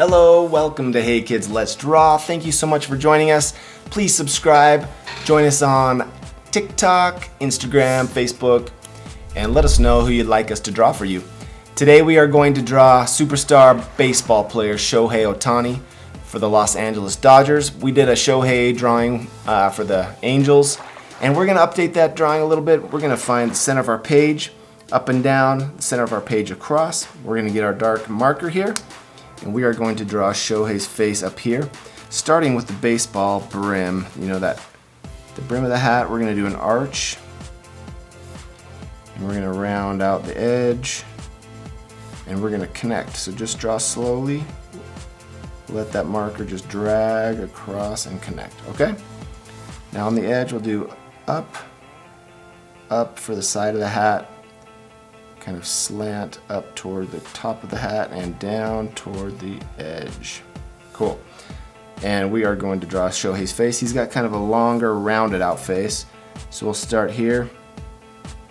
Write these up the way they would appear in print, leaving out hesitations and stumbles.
Hello, welcome to Hey Kids Let's Draw. Thank you so much for joining us. Please subscribe, join us on TikTok, Instagram, Facebook, and let us know who you'd like us to draw for you. Today we are going to draw superstar baseball player Shohei Ohtani for the Los Angeles Dodgers. We did a Shohei drawing for the Angels, and we're going to update that drawing a little bit. We're going to find the center of our page up and down, the center of our page across. We're going to get our dark marker here, and we are going to draw Shohei's face up here, starting with the baseball brim. You know that, the brim of the hat. We're going to do an arch, and we're going to round out the edge, and we're going to connect. So just draw slowly. Let that marker just drag across and connect, okay? Now on the edge, we'll do up for the side of the hat, kind of slant up toward the top of the hat and down toward the edge. Cool. And we are going to draw Shohei's face. He's got kind of a longer, rounded out face. So we'll start here,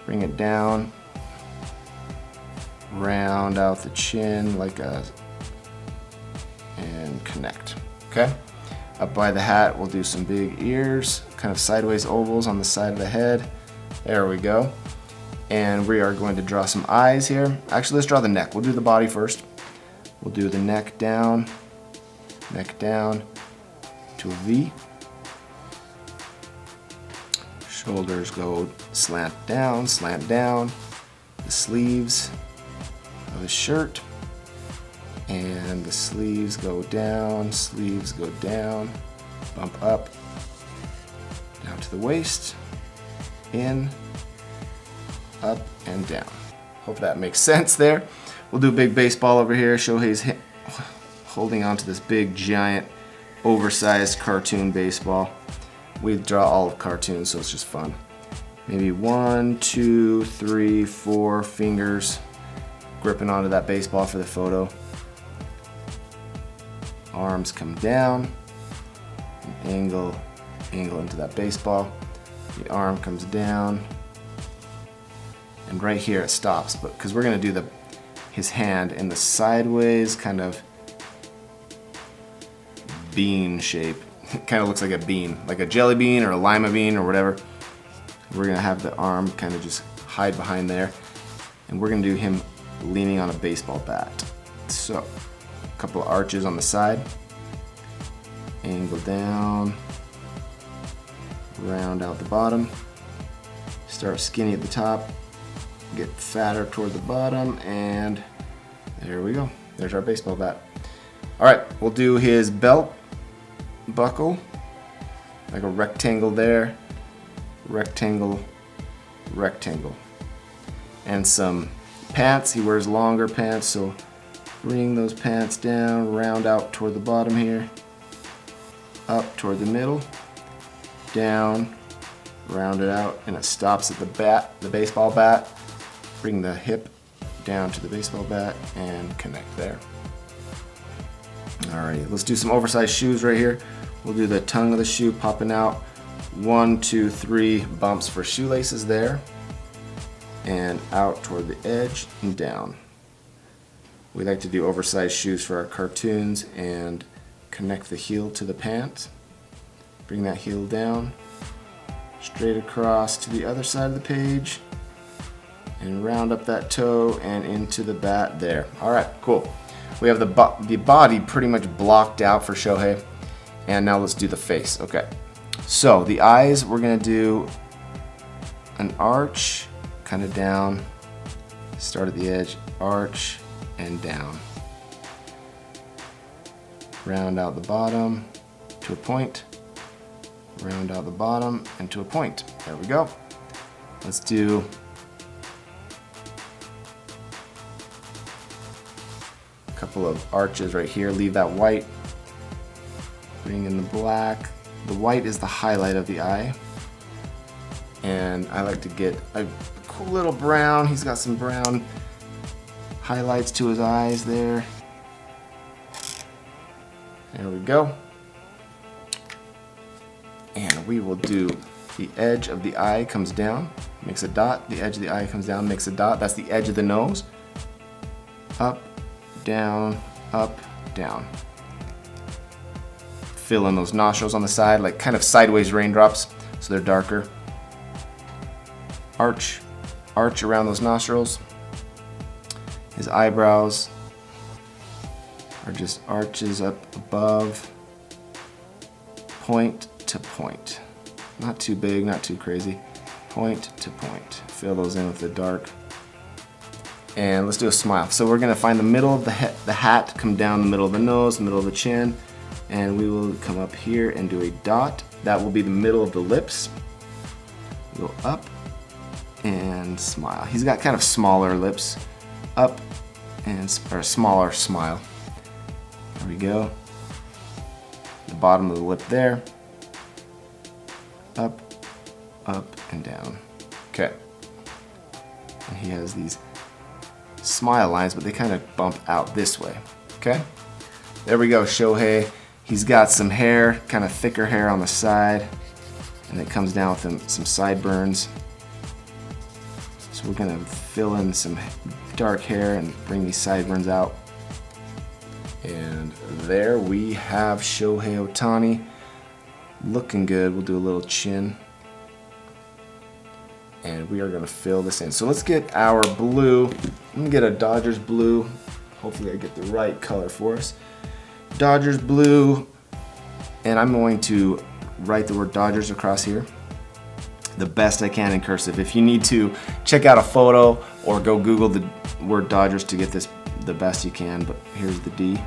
bring it down, round out the chin like a, and connect, okay? Up by the hat, we'll do some big ears, kind of sideways ovals on the side of the head. There we go. And we are going to draw some eyes here. Actually, let's draw the neck. We'll do the body first. We'll do the neck down to a V. Shoulders go slant down, the sleeves of his shirt, and the sleeves go down, bump up, down to the waist, in, up, and down. Hope that makes sense there. We'll do a big baseball over here. Shohei's holding onto this big, giant, oversized cartoon baseball. We draw all of cartoons, so it's just fun. Maybe 1, 2, 3, 4 fingers gripping onto that baseball for the photo. Arms come down, angle into that baseball. The arm comes down, and right here it stops, but because we're going to do his hand in the sideways kind of bean shape. It kind of looks like a bean, like a jelly bean or a lima bean or whatever. We're going to have the arm kind of just hide behind there, and we're going to do him leaning on a baseball bat. So, a couple of arches on the side, angle down, round out the bottom, start skinny at the top, get fatter toward the bottom, and there we go. There's our baseball bat. All right, we'll do his belt buckle, like a rectangle there, rectangle, and some pants. He wears longer pants, so bring those pants down, round out toward the bottom here, up toward the middle, down, round it out, and it stops at the bat, the baseball bat. Bring the hip down to the baseball bat and connect there. Alrighty, let's do some oversized shoes right here. We'll do the tongue of the shoe popping out. 1, 2, 3 bumps for shoelaces there, and out toward the edge and down. We like to do oversized shoes for our cartoons and connect the heel to the pant. Bring that heel down, straight across to the other side of the page, and round up that toe and into the bat there. Alright, cool. We have the body pretty much blocked out for Shohei, and now let's do the face. Okay, so the eyes, we're going to do an arch, kind of down, start at the edge, arch, and down. Round out the bottom to a point, round out the bottom and to a point. There we go. Let's do a couple of arches right here. Leave that white, bring in the black. The white is the highlight of the eye, and I like to get a cool little brown. He's got some brown highlights to his eyes there. There we go. And we will do the edge of the eye comes down, makes a dot. The edge of the eye comes down, makes a dot. That's the edge of the nose. Up, down, down. Fill in those nostrils on the side, like kind of sideways raindrops, so they're darker. Arch around those nostrils. His eyebrows are just arches up above, point to point. Not too big, not too crazy. Point to point. Fill those in with the dark. And let's do a smile. So we're gonna find the middle of the hat, come down the middle of the nose, the middle of the chin, and we will come up here and do a dot. That will be the middle of the lips. Go up and smile. He's got kind of smaller lips. Up and, or smaller smile. There we go. The bottom of the lip there. Up, up, and down. Okay. And he has these smile lines, but they kind of bump out this way. Okay? There we go, Shohei. He's got some hair, kind of thicker hair on the side, and it comes down with some sideburns. So we're gonna fill in some dark hair and bring these sideburns out. And there we have Shohei Ohtani. Looking good. We'll do a little chin. And we are gonna fill this in. So let's get our blue. I'm gonna get a Dodgers blue. Hopefully I get the right color for us. Dodgers blue. And I'm going to write the word Dodgers across here the best I can in cursive. If you need to check out a photo or go Google the word Dodgers to get this the best you can, but here's the D.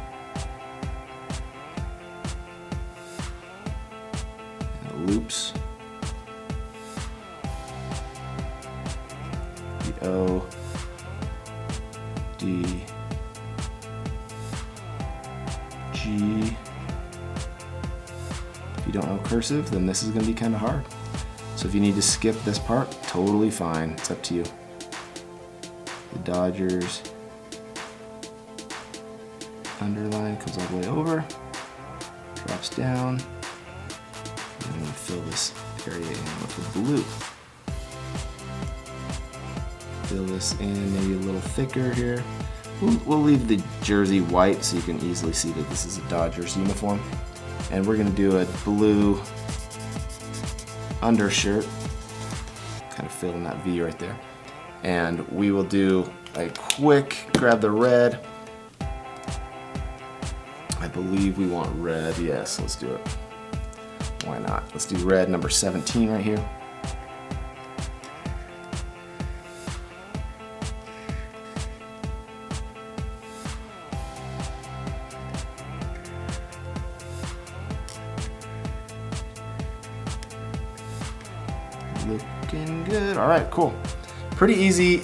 And loops. The O, D, G. If you don't know cursive, then this is going to be kind of hard. So if you need to skip this part, totally fine. It's up to you. The Dodgers underline comes all the way over, drops down, and I'm going to fill this area in with the blue. Fill this in maybe a little thicker here. We'll leave the jersey white so you can easily see that this is a Dodgers uniform. And we're going to do a blue undershirt, kind of fill in that V right there. And we will do a quick, grab the red. I believe we want red, yes, let's do it. Why not? Let's do red number 17 right here. Looking good. All right, cool. Pretty easy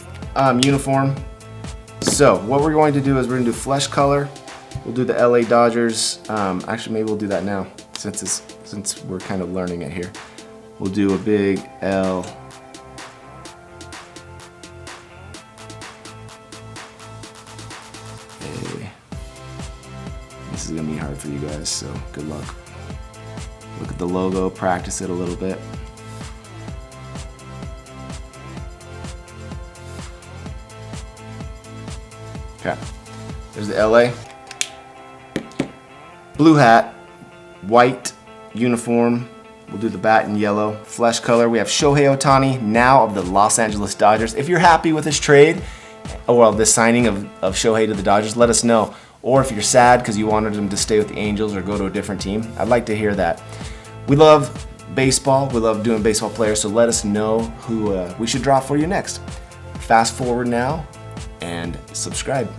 uniform. So what we're going to do is we're going to do flesh color. We'll do the LA Dodgers. Actually, maybe we'll do that now since we're kind of learning it here. We'll do a big L. A. This is going to be hard for you guys, so good luck. Look at the logo, practice it a little bit. Okay, there's the LA. Blue hat, white uniform. We'll do the bat in yellow. Flesh color, we have Shohei Ohtani, now of the Los Angeles Dodgers. If you're happy with this trade, or well, this signing of Shohei to the Dodgers, let us know. Or if you're sad because you wanted him to stay with the Angels or go to a different team, I'd like to hear that. We love baseball. We love doing baseball players, so let us know who we should draw for you next. Fast forward now and subscribe.